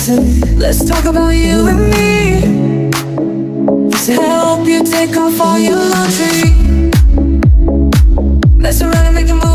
Listen, let's talk about you and me. Help you take off all your laundry. Mess around and make a move.